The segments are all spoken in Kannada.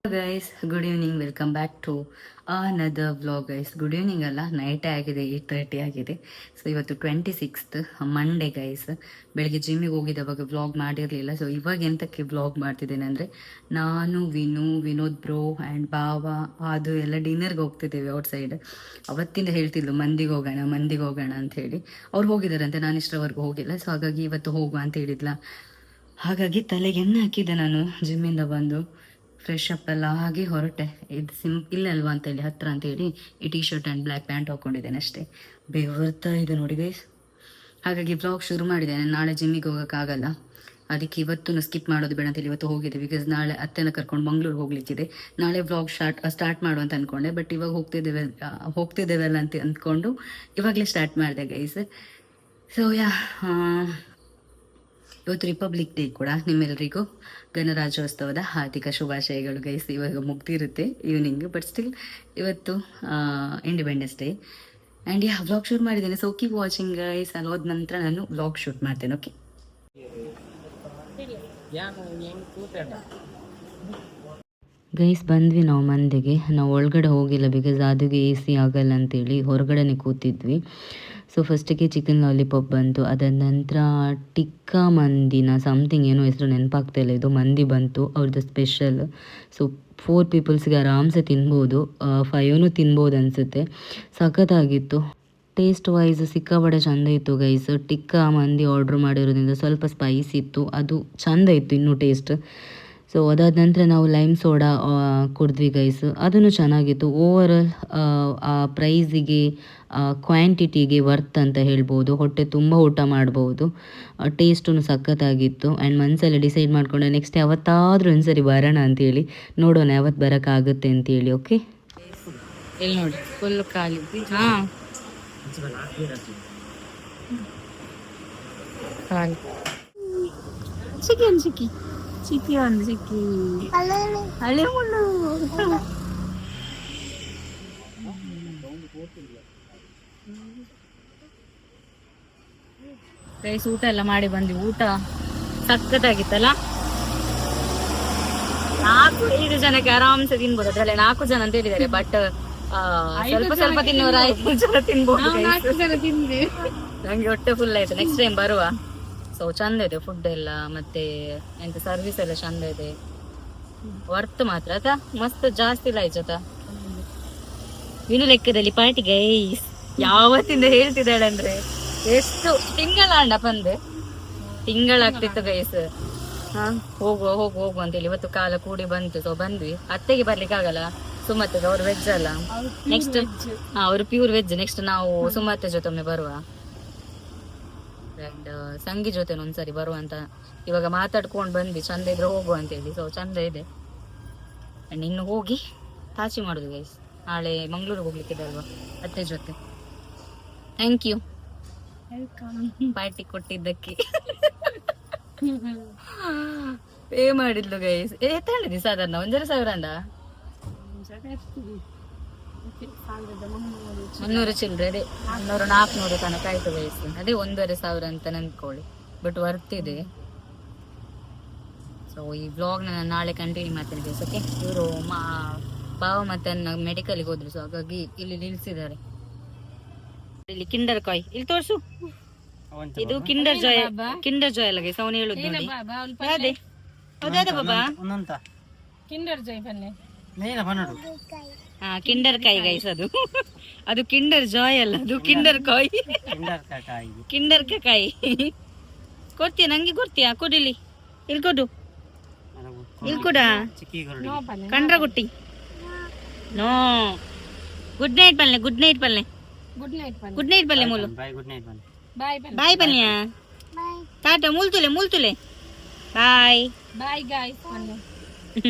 Guys good evening, welcome back to another vlog. Guys good evening ಅಲ್ಲ, ನೈಟೇ ಆಗಿದೆ, 8:30 ಆಗಿದೆ. ಸೊ ಇವತ್ತು 26th ಮಂಡೇ ಗೈಸ್. ಬೆಳಿಗ್ಗೆ ಜಿಮ್ಮಿಗೆ ಹೋಗಿದ್ದವಾಗ ವ್ಲಾಗ್ ಮಾಡಿರಲಿಲ್ಲ. ಸೊ ಇವಾಗ ಎಂತಕ್ಕೆ ವ್ಲಾಗ್ ಮಾಡ್ತಿದ್ದೇನೆ ಅಂದರೆ, ನಾನು ವಿನೋದ್ ಬ್ರೋ ಆ್ಯಂಡ್ ಭಾವ ಅದು ಎಲ್ಲ ಡಿನ್ನರ್ಗೆ ಹೋಗ್ತಿದ್ದೇವೆ ಔಟ್ಸೈಡ್. ಅವತ್ತಿಂದ ಹೇಳ್ತಿದ್ಲು ಮಂದಿಗೆ ಹೋಗೋಣ ಅಂತ ಹೇಳಿ. ಅವ್ರು ಹೋಗಿದ್ದಾರಂತೆ, ನಾನು ಇಷ್ಟರವರೆಗೂ ಹೋಗಿಲ್ಲ. ಸೊ ಹಾಗಾಗಿ ಇವತ್ತು ಹೋಗುವ ಅಂತ ಹೇಳಿದ್ಲ. ಹಾಗಾಗಿ ತಲೆಗೆ ಎಣ್ಣೆ ಹಾಕಿದ್ದೆ ನಾನು ಜಿಮ್ಮಿಂದ ಬಂದು. ಫ್ರೆಶ್ ಅಪ್ ಎಲ್ಲ ಆಗಿ ಹೊರಟೆ. ಇದು ಇಲ್ಲಲ್ವಾ ಅಂತೇಳಿ ಹತ್ರ ಅಂತೇಳಿ ಈ T shirt and black pant ಹಾಕ್ಕೊಂಡಿದ್ದೇನೆ ಅಷ್ಟೇ. ಬೆವರ್ತಾ ಇದೆ ನೋಡಿ ಗೈಸ್. ಹಾಗಾಗಿ ವ್ಲಾಗ್ ಶುರು ಮಾಡಿದ್ದೇನೆ. ನಾಳೆ ಜಿಮ್ಮಿಗೆ ಹೋಗೋಕ್ಕಾಗಲ್ಲ, ಅದಕ್ಕೆ ಇವತ್ತು ಸ್ಕಿಪ್ ಮಾಡೋದು ಬೇಡ ಅಂತೇಳಿ ಇವತ್ತು ಹೋಗಿದೆ. ಬಿಕಾಸ್ ನಾಳೆ ಅತ್ತೆನ ಕರ್ಕೊಂಡು ಮಂಗಳೂರು ಹೋಗ್ಲಿಕ್ಕಿದೆ. ನಾಳೆ ವ್ಲಾಗ್ ಸ್ಟಾರ್ಟ್ ಮಾಡು ಅಂತ ಅಂದ್ಕೊಂಡೆ, ಬಟ್ ಇವಾಗ ಹೋಗ್ತಿದ್ದೇವಲ್ಲ ಅಂತ ಅಂದ್ಕೊಂಡು ಇವಾಗಲೇ ಸ್ಟಾರ್ಟ್ ಮಾಡಿದೆ ಗೈಸ್. ಸೊ ಇವತ್ತು ರಿಪಬ್ಲಿಕ್ ಡೇ ಕೂಡ. ನಿಮ್ಮೆಲ್ಲರಿಗೂ ಗಣರಾಜ್ಯೋತ್ಸವದ ಹಾರ್ದಿಕ ಶುಭಾಶಯಗಳು ಗೈಸ್. ಇವಾಗ ಮುಗ್ದಿರುತ್ತೆ ಈವ್ನಿಂಗ್, ಬಟ್ ಸ್ಟಿಲ್ ಇವತ್ತು independence day. And vlog shoot ಮಾಡಿದ್ದೇನೆ. So keep watching guys. ಅಲ್ಲೋದ ನಂತರ ನಾನು ವ್ಲಾಗ್ ಶೂಟ್ ಮಾಡ್ತೇನೆ. ಓಕೆ ಗೈಸ್, ಬಂದ್ವಿ ನಾವು ಮಂದಿಗೆ. ನಾವು ಒಳಗಡೆ ಹೋಗಿಲ್ಲ, ಬಿಕಾಸ್ ಅದಕ್ಕೆ AC ಆಗಲ್ಲ ಅಂತೇಳಿ ಹೊರಗಡೆನೆ ಕೂತಿದ್ವಿ. ಸೊ ಫಸ್ಟಿಗೆ ಚಿಕನ್ ಲಾಲಿಪಾಪ್ ಬಂತು, ಅದಾದ ನಂತರ ಟಿಕ್ಕಾ ಮಂದಿನ ಸಮಥಿಂಗ್ ಏನೋ ಹೆಸರು ನೆನಪಾಗ್ತಾಯಿಲ್ಲ, ಇದು ಮಂದಿ ಬಂತು ಅವ್ರದ್ದು ಸ್ಪೆಷಲ್. ಸೊ 4 ಪೀಪಲ್ಸ್ಗೆ ಆರಾಮ್ಸೆ ತಿನ್ಬೋದು, 5 ತಿನ್ಬೋದು ಅನಿಸುತ್ತೆ. ಸಖತ್ತಾಗಿತ್ತು. ಟೇಸ್ಟ್ ವೈಸ್ ಸಿಕ್ಕಾಪಟ್ಟೆ ಚೆಂದ ಇತ್ತು ಗೈಸ್. ಟಿಕ್ಕಾ ಮಂದಿ ಆರ್ಡ್ರ್ ಮಾಡಿರೋದ್ರಿಂದ ಸ್ವಲ್ಪ ಸ್ಪೈಸಿ ಇತ್ತು, ಅದು ಚೆಂದ ಇತ್ತು ಇನ್ನೂ ಟೇಸ್ಟ್. ಸೊ ಅದಾದ ನಂತರ ನಾವು ಲೈಮ್ ಸೋಡಾ ಕುಡಿದ್ವಿ ಗೈಸ್, ಅದನ್ನು ಚೆನ್ನಾಗಿತ್ತು. ಓವರಾಲ್ ಆ ಪ್ರೈಸಿಗೆ ಕ್ವಾಂಟಿಟಿಗೆ ವರ್ತ್ ಅಂತ ಹೇಳ್ಬೋದು. ಹೊಟ್ಟೆ ತುಂಬ ಊಟ ಮಾಡ್ಬೋದು, ಟೇಸ್ಟೂ ಸಖತ್ತಾಗಿತ್ತು. ಆ್ಯಂಡ್ ಮನಸ್ಸಲ್ಲಿ ಡಿಸೈಡ್ ಮಾಡಿಕೊಂಡೆ ನೆಕ್ಸ್ಟ್ ಯಾವತ್ತಾದರೂ ಒಂದ್ಸರಿ ಬರೋಣ ಅಂತೇಳಿ. ನೋಡೋಣ ಯಾವತ್ತು ಬರೋಕ್ಕಾಗುತ್ತೆ ಅಂತೇಳಿ. ಓಕೆ, ಇಲ್ಲಿ ನೋಡಿ ಫುಲ್ ಖಾಲಿ. ಹಾಂ ಖಾಲಿ. ಚಿಕನ್ ಚಿಕ್ಕಿ ಒಂದು ಚಿಕ್ಕಿ ಹಳೆ ಮುಳ್ಳು. ರೈಸ್ ಊಟ ಎಲ್ಲ ಮಾಡಿ ಬಂದ್ವಿ. ಊಟ ಸಖತ್ತಾಗಿತ್ತಲ್ಲ. 4-5 ಜನಕ್ಕೆ ಆರಾಮ್ಸೆ ತಿನ್ಬೋದು. ಅದ್ರಲ್ಲಿ 4 ಜನ ಅಂತ ಹೇಳಿದ್ದಾರೆ, ಬಟ್ ಸ್ವಲ್ಪ ತಿನ್ನೋರು 5 ಜನ ತಿನ್ಬೋದು. ನಂಗೆ ಹೊಟ್ಟೆ ಫುಲ್ ಆಯ್ತು. ನೆಕ್ಸ್ಟ್ ಟೈಮ್ ಬರುವ. ಸೊ ಚಂದ ಇದೆ ಫುಡ್ ಎಲ್ಲ, ಮತ್ತೆ ಎಂತ ಸರ್ವಿಸ್ ಎಲ್ಲ ಚಂದ ಇದೆ. ವರ್ತ್ ಮಾತ್ರ ಆತ ಮಸ್ತ್ ಜಾಸ್ತಿ ಲಾಯ್ಚತ. ಇನ್ನು ಲೆಕ್ಕದಲ್ಲಿ ಪಾರ್ಟಿ ಗೈಸ್ ಯಾವತ್ತಿಂದ ಹೇಳ್ತಿದ್ದಾಳೆ ಅಂದ್ರೆ, ಎಷ್ಟು ತಿಂಗಳ ಬಂದೆ ತಿಂಗಳಾಗ್ತಿತ್ತು ಗೈಸ್. ಹೋಗು ಅಂತೇಳಿ ಇವತ್ತು ಕಾಲ ಕೂಡಿ ಬಂತು. ಸೊ ಬಂದ್ವಿ. ಅತ್ತೆಗೆ ಬರ್ಲಿಕ್ಕೆ ಆಗಲ್ಲ, ಸುಮತ್ತೆಗೆ ಅವ್ರು ವೆಜ್ ಅಲ್ಲ. ನೆಕ್ಸ್ಟ್ ಅವ್ರು ಪ್ಯೂರ್ ವೆಜ್. ನೆಕ್ಸ್ಟ್ ನಾವು ಸುಮತ್ತೆ ಜೊತೆ ಒಮ್ಮೆ ಬರುವ, ಅಂಡ್ ಸಂಗಿ ಜೊತೆ ಒಂದ್ಸರಿ ಬರುವಂತ ಇವಾಗ ಮಾತಾಡ್ಕೊಂಡು ಬಂದ್ವಿ. ಚಂದ ಇದ್ರೆ ಹೋಗುವ ಅಂತೇಳಿ. ಸೊ ಚಂದ ಇದೆ. ಅಂಡ್ ಇನ್ನು ಹೋಗಿ ತಾಚಿ ಮಾಡುದು ಗೈಸ್. ನಾಳೆ ಮಂಗಳೂರಿಗೆ ಹೋಗ್ಲಿಕ್ಕಿದೆ ಅಲ್ವಾ ಅತ್ತೆ ಜೊತೆ. ಥ್ಯಾಂಕ್ ಯು ಪಾರ್ಟಿ ಕೊಟ್ಟಿದ್ದಕ್ಕೆ. ಪೇ ಮಾಡಿದ್ಲು ಗೈಸ್. ಎತ್ತ ಹೇಳಿದ್ವಿ ಸಾಧಾರಣ 1,500 ಅಂದ 300 ಚಿಲ್ಲರೆ. ಅದೇ 300-400 ತನಕ ಆಯ್ತು ಗೈಸ್. ಅದೇ 1,500 ಅಂತ ನೆನ್ಕೊಳ್ಳಿ, ಬಟ್ ವರ್ತ್ ಇದೆ. ಸೊ ಈ ವ್ಲಾಗ್ ನಾನು ನಾಳೆ ಕಂಟಿನ್ಯೂ ಮಾಡ್ತೇನೆ ಗೈಸ್. ಓಕೆ, ಇವರು ಭಾವ ಮತ್ತೆ ಮೆಡಿಕಲ್ಗೆ ಹೋದ್ರು. ಸೊ ಹಾಗಾಗಿ ಇಲ್ಲಿ ನಿಲ್ಸಿದ್ದಾರೆ. ಇಲ್ಲಿ ಕಿಂಡರ್ ಕಾಯ್ ಇಲ್ಲಿ ತೋರ್ಸು. ಇದು ಕಿಂಡರ್ ಜಾಯ್ ಅಲ್ಲ ಗೈಸ್, ಅವನು ಹೇಳುದು ನೋಡಿ. ಅದೇ ಹೌದಾದ ಬಾಬಾ ಕಿಂಡರ್ ಜಾಯ್ ಬನ್ನಿ. ಕಿಂಡರ್ ಕಾಯಿ ಗೈಸ್, ಅದು ಕಿಂಡರ್ ಜಾಯ್ ಅಲ್ಲ, ಅದು ಕಿಂಡರ್ ಕಾಯಿ. ಕಿಂಡರ್ ಕಾಯಿ ಕೊಡ್ತೀಯ? ನಂಗೆ ಕೊಡ್ತೀಯಾ? ಕೊಡಿಲಿ, ಇಲ್ಲಿ ಕೊಡು, ಇಲ್ಲಿ ಕೊಡ. ಕಂಡ್ರ ಗುಟ್ಟಿ. ನೋ ಗುಡ್ ನೈಟ್ ಬಲ್ಲೆ, ಗುಡ್ ನೈಟ್ ಬಲ್ಲೆ, ಗುಡ್ ನೈಟ್ ಬಲ್ಲೆ ಮೂಲು. ಬಾಯ್ ಬನ್ನಿಯ ಟಾಟಾ ಮೂಲ್ತುಲೆ bye bye guys.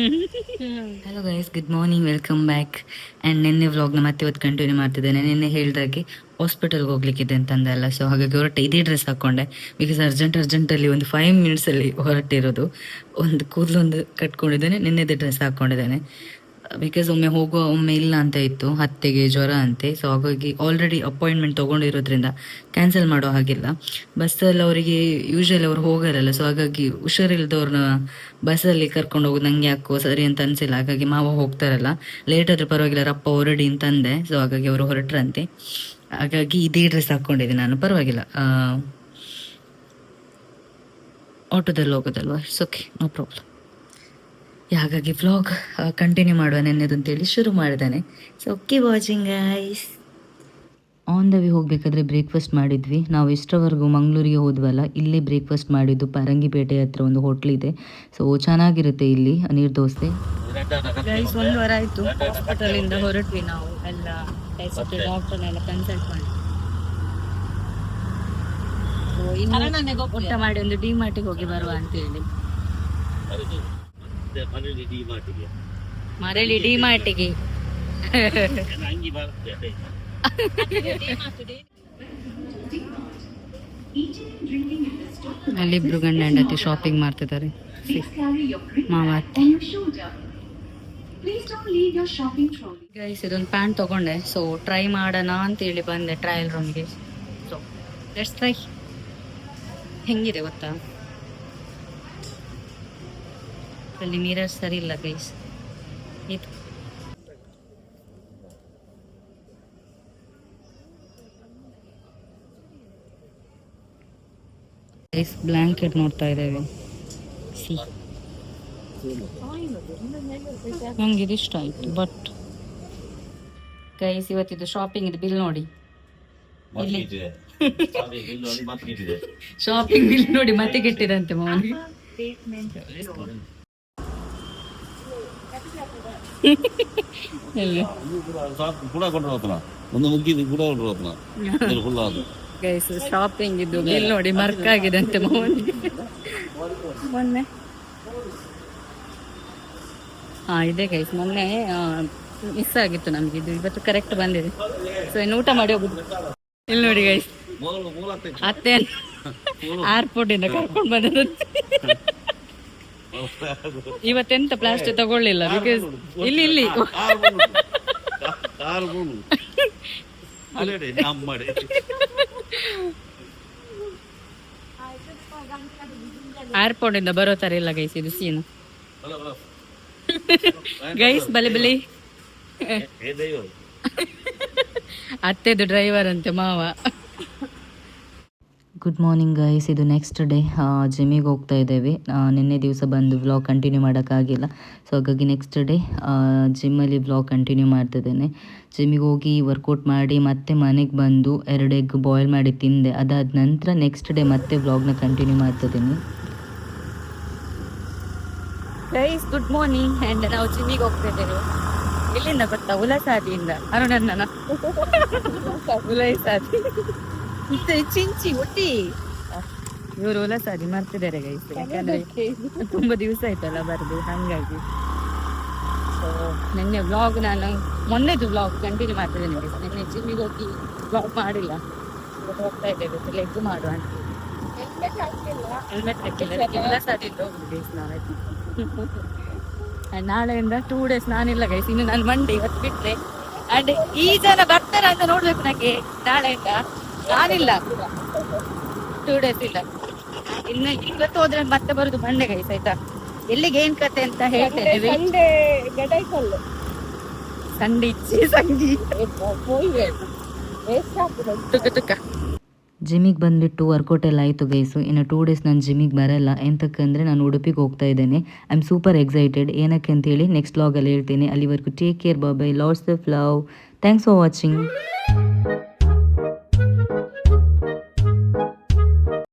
Hello guys, good morning, welcome back. And ನಿನ್ನೆ ವ್ಲಾಗ್ನ ಮತ್ತೆ ಇವತ್ತು ಕಂಟಿನ್ಯೂ ಮಾಡ್ತಿದ್ದೇನೆ. ನಿನ್ನೆ ಹೇಳಿದಾಗೆ ಹಾಸ್ಪಿಟಲ್ಗೆ ಹೋಗ್ಲಿಕ್ಕಿದೆ ಅಂತಂದಲ್ಲ. ಸೊ ಹಾಗಾಗಿ ಹೊರಟೆ ಇದೇ ಡ್ರೆಸ್ ಹಾಕ್ಕೊಂಡೆ, ಬಿಕಾಸ್ ಅರ್ಜೆಂಟಲ್ಲಿ ಒಂದು 5 ಮಿನಿಟ್ಸಲ್ಲಿ ಹೊರಟಿರೋದು. ಒಂದು ಕೂದಲೊಂದು ಕಟ್ಕೊಂಡಿದ್ದೇನೆ, ನಿನ್ನೆದೇ ಡ್ರೆಸ್ ಹಾಕ್ಕೊಂಡಿದ್ದೇನೆ. ಬಿಕಾಸ್ ಒಮ್ಮೆ ಹೋಗುವ ಒಮ್ಮೆ ಇಲ್ಲ ಅಂತ ಇತ್ತು, ಅತ್ತೆಗೆ ಜ್ವರ ಅಂತೆ. ಸೊ ಹಾಗಾಗಿ ಆಲ್ರೆಡಿ ಅಪಾಯಿಂಟ್ಮೆಂಟ್ ತೊಗೊಂಡಿರೋದ್ರಿಂದ ಕ್ಯಾನ್ಸಲ್ ಮಾಡೋ ಹಾಗಿಲ್ಲ. ಬಸ್ಸಲ್ಲಿ ಅವರಿಗೆ ಯೂಶ್ವಲಿ ಅವ್ರು ಹೋಗಾರಲ್ಲ, ಸೊ ಹಾಗಾಗಿ ಹುಷಾರಿಲ್ದವ್ರನ್ನ ಬಸ್ಸಲ್ಲಿ ಕರ್ಕೊಂಡು ಹೋಗೋದು ನಂಗೆ ಯಾಕೋ ಸರಿ ಅಂತ ಅನಿಸಿಲ್ಲ. ಹಾಗಾಗಿ ಮಾವ ಹೋಗ್ತಾರಲ್ಲ, ಲೇಟ್ ಆದರೂ ಪರವಾಗಿಲ್ಲ ರಪ್ಪ ಹೊರಡಿ ಅಂತಂದೆ. ಸೊ ಹಾಗಾಗಿ ಅವರು ಹೊರಟ್ರಂತೆ. ಹಾಗಾಗಿ ಇದೇ ಡ್ರೆಸ್ ಹಾಕ್ಕೊಂಡಿದ್ದೆ ನಾನು, ಪರವಾಗಿಲ್ಲ, ಆಟೋದಲ್ಲಿ ಹೋಗೋದಲ್ವಾ, ಇಟ್ಸ್ ಓಕೆ, ನೋ ಪ್ರಾಬ್ಲಮ್. ಹಾಗಾಗಿ ವ್ಲಾಗ್ ಕಂಟಿನ್ಯೂ ಮಾಡುವ ನೆನ್ನೆದು ಅಂತೇಳಿ ಶುರು ಮಾಡಿದ್ದಾನೆ. So okay watching guys. On the way ಹೋಗಬೇಕಾದ್ರೆ ಬ್ರೇಕ್ಫಾಸ್ಟ್ ಮಾಡಿದ್ವಿ. ನಾವು ಇಷ್ಟರವರೆಗೂ ಮಂಗಳೂರಿಗೆ ಹೋದ್ವಲ್ಲ, ಇಲ್ಲೇ ಬ್ರೇಕ್ಫಾಸ್ಟ್ ಮಾಡಿದ್ದು. ಪರಂಗಿಪೇಟೆ ಹತ್ರ ಒಂದು ಹೋಟ್ಲ್ ಇದೆ, ಸೊ ಚೆನ್ನಾಗಿರುತ್ತೆ ಇಲ್ಲಿ ನೀರು ದೋಸೆ. ಗೈಸ್ 1 ವಾರ ಆಯಿತು ಹಾಸ್ಪಿಟಲಿಂದ ಹೊರಟ್ವಿ ನಾವು ಎಲ್ಲ ಟೆಸ್ಟ್ ಡಾಕ್ಟರ್ನೆಲ್ಲ ಕನ್ಸಲ್ಟ್ ಮಾಡಿ. ಸೊ ಇನ್ನು ಊಟ ಮಾಡಿ ಒಂದು ಡಿ ಮಾರ್ಟಿಗೆ ಹೋಗಿ ಬರುವ ಅಂತೇಳಿ. ಮರಳಿ ಡಿ ಮಾರ್ಟಿಗೆ ಅಲ್ಲಿಬ್ರು ಗಂಡ ಹೆಂಡತಿ ಶಾಪಿಂಗ್ ಮಾಡ್ತಿದ್ದಾರೆ. ಮಾವ ಅತ್ತೆ. ಗೈಸ್ ಇದೊಂದು ಪ್ಯಾಂಟ್ ತಗೊಂಡೆ, ಸೊ ಟ್ರೈ ಮಾಡೋಣ ಅಂತೇಳಿ ಬಂದೆ ಟ್ರಯಲ್ ರೂಮ್ಗೆ. So let's try. ಹೆಂಗಿದೆ ಗೊತ್ತಾ, ಅಲ್ಲಿ ಮಿರರ್ ಸರಿ ಇಲ್ಲ ಗೈಸ್. ಇದು ಗೈಸ್ ಬ್ಲ್ಯಾಂಕೆಟ್ ನೋಡ್ತಾ ಇದ್ದೇವೆ. ನಂಗೆ ಇದು ಇಷ್ಟ ಆಯ್ತು. ಬಟ್ ಗೈಸ್ ಇವತ್ತಿದ್ದು ಶಾಪಿಂಗ್ ಇದು ಬಿಲ್ ನೋಡಿ, ಇಲ್ಲಿ ಶಾಪಿಂಗ್ ಬಿಲ್ ನೋಡಿ ಮತ್ತೆ ಕೆಟ್ಟಿದಂತೆ ಮೌನಿಗೆ. ಗೈಸ್ ಶಾಪಿಂಗ್ ಇದು ಬಿಲ್ ನೋಡಿ ಮರ್ಕ್ ಆಗಿದೆ ಅಂತೆ ಮೌನಿಗೆ. ಮೊನ್ನೆ ಇದೆ ಗೈಸ್, ಮೊನ್ನೆ ಮಿಸ್ ಆಗಿತ್ತು ನಮ್ಗೆ, ಇದು ಇವತ್ತು ಕರೆಕ್ಟ್ ಬಂದಿದೆ. ಸೊ ಇನ್ನು ಊಟ ಮಾಡಿ ಹೋಗುದು. ಇಲ್ಲಿ ನೋಡಿ ಗೈಸ್, ಅತ್ತೆ ಏರ್ಪೋರ್ಟ್ ಇಂದ ಕರ್ಕೊಂಡು ಬಂದದಂತೆ. ಇವತ್ತೆಂತ ಪ್ಲಾಸ್ಟಿಕ್ ತಗೊಳ್ಳಿಲ್ಲ, ಬಿಕಾಸ್ ಇಲ್ಲಿ ಏರ್ಪೋರ್ಟ್ ಇಂದ ಬರೋ ತರ ಇಲ್ಲ ಗೈಸ್ ಇದು ಸೀನ್. ಗೈಸ್ ಬಲಿ ಅತ್ತೆದು ಡ್ರೈವರ್ ಅಂತೆ ಮಾವ. ಗುಡ್ ಮಾರ್ನಿಂಗ್ ಗೈಸ್, ಇದು ನೆಕ್ಸ್ಟ್ ಡೇ ಜಿಮ್ಮಿಗೆ ಹೋಗ್ತಾ ಇದ್ದೇವೆ. ನಿನ್ನೆ ದಿವಸ ಬಂದು ವ್ಲಾಗ್ ಕಂಟಿನ್ಯೂ ಮಾಡೋಕ್ಕಾಗಿಲ್ಲ, ಸೊ ಹಾಗಾಗಿ ನೆಕ್ಸ್ಟ್ ಡೇ ಜಿಮ್ಮಲ್ಲಿ ವ್ಲಾಗ್ ಕಂಟಿನ್ಯೂ ಮಾಡ್ತಿದ್ದೇನೆ. ಜಿಮ್ಮಿಗೆ ಹೋಗಿ ವರ್ಕೌಟ್ ಮಾಡಿ ಮತ್ತೆ ಮನೆಗೆ ಬಂದು 2 ಎಗ್ ಬಾಯ್ಲ್ ಮಾಡಿ ತಿಂದೆ. ಅದಾದ ನಂತರ ನೆಕ್ಸ್ಟ್ ಡೇ ಮತ್ತೆ ವ್ಲಾಗ್ನ ಕಂಟಿನ್ಯೂ ಮಾಡ್ತಿದ್ದೀನಿ. Guys good morning. ಆ್ಯಂಡ್ ನಾವು ಜಿಮ್ಮಿಗೆ ಹೋಗ್ತಾ ಇದ್ದೇವೆ. ಇಲ್ಲಿಂದ ಗೊತ್ತಾ, ಉಲಸಾದಿಯಿಂದ. ಅರುಣನ್ನ ಉಲಸಾದಿ ಚಿಂಚಿ ಒಟ್ಟಿ ಇವರು ಉಲಸಾದಿ ಮಾಡ್ತಿದ್ದಾರೆ ಗೈಸ್, ಯಾಕಂದ್ರೆ ತುಂಬಾ ದಿವಸ ಆಯ್ತಲ್ಲ ಬರದು, ಹಂಗಾಗಿ. ಸೊ ನಿನ್ನೆ ವ್ಲಾಗ್ ನಾನು ಮೊನ್ನೆದು ವ್ಲಾಗ್ ಕಂಟಿನ್ಯೂ ಮಾಡ್ತಿದ್ದೇನೆ. ನಿನ್ನೆ ಜಿಮ್ಮಿಗೆ ಹೋಗಿ ವ್ಲಾಗ್ ಮಾಡಿಲ್ಲ, ಹೋಗ್ತಾ ಇದ್ದೇವೆ ಲೆಗ್ ಮಾಡುವ ಅಂತ. ಹೆಲ್ಮೆಟ್ ಹಾಕಿಲ್ಲ, ಉಲಸಾದಿದ್ದು ಹೋಗುದು ಗೈಸ್ ನಾವೈತೆ. ನಾಳೆಯಿಂದ 2 days ನಾನಿಲ್ಲ ಗೈಸ್, ಇನ್ನು ನಾನು ಮಂಡೆ ಇವತ್ತು ಬಿಟ್ರೆ. ಅಂಡ್ ಈ ಜನ ಬರ್ತಾರ ಅಂತ ನೋಡ್ಬೇಕು ನಂಗೆ. ನಾಳೆಯಿಂದ ನಾನಿಲ್ಲ, 2 days ಇಲ್ಲ. ಇನ್ನು ಇವತ್ತು ಹೋದ್ರೆ ಮತ್ತೆ ಬರುದು ಮಂಡೆ ಗೈಸ್, ಆಯ್ತಾ? ಎಲ್ಲಿಗೆ ಏನ್ ಕತೆ ಅಂತ ಹೇಳ್ತೇನೆ. ಸಂಡೆ ಇಚ್ಚಿ ಸಂಗಿ ತುಕ್ಕ ಜಿಮ್ಮಿಗೆ ಬಂದುಬಿಟ್ಟು ವರ್ಕೌಟ್ ಎಲ್ಲ ಆಯಿತು ಗೈಸು. ಇನ್ನು 2 days ನಾನು ಜಿಮ್ಮಿಗೆ ಬರಲ್ಲ. ಎಂತಕ್ಕಂದರೆ ನಾನು ಉಡುಪಿಗೆ ಹೋಗ್ತಾ ಇದ್ದೇನೆ. I am super excited. ಏನಕ್ಕೆ ಅಂತೇಳಿ ನೆಕ್ಸ್ಟ್ ವ್ಲಾಗಲ್ಲಿ ಹೇಳ್ತೀನಿ. ಅಲ್ಲಿವರೆಗೂ take care, bye, lots of love, thanks for watching.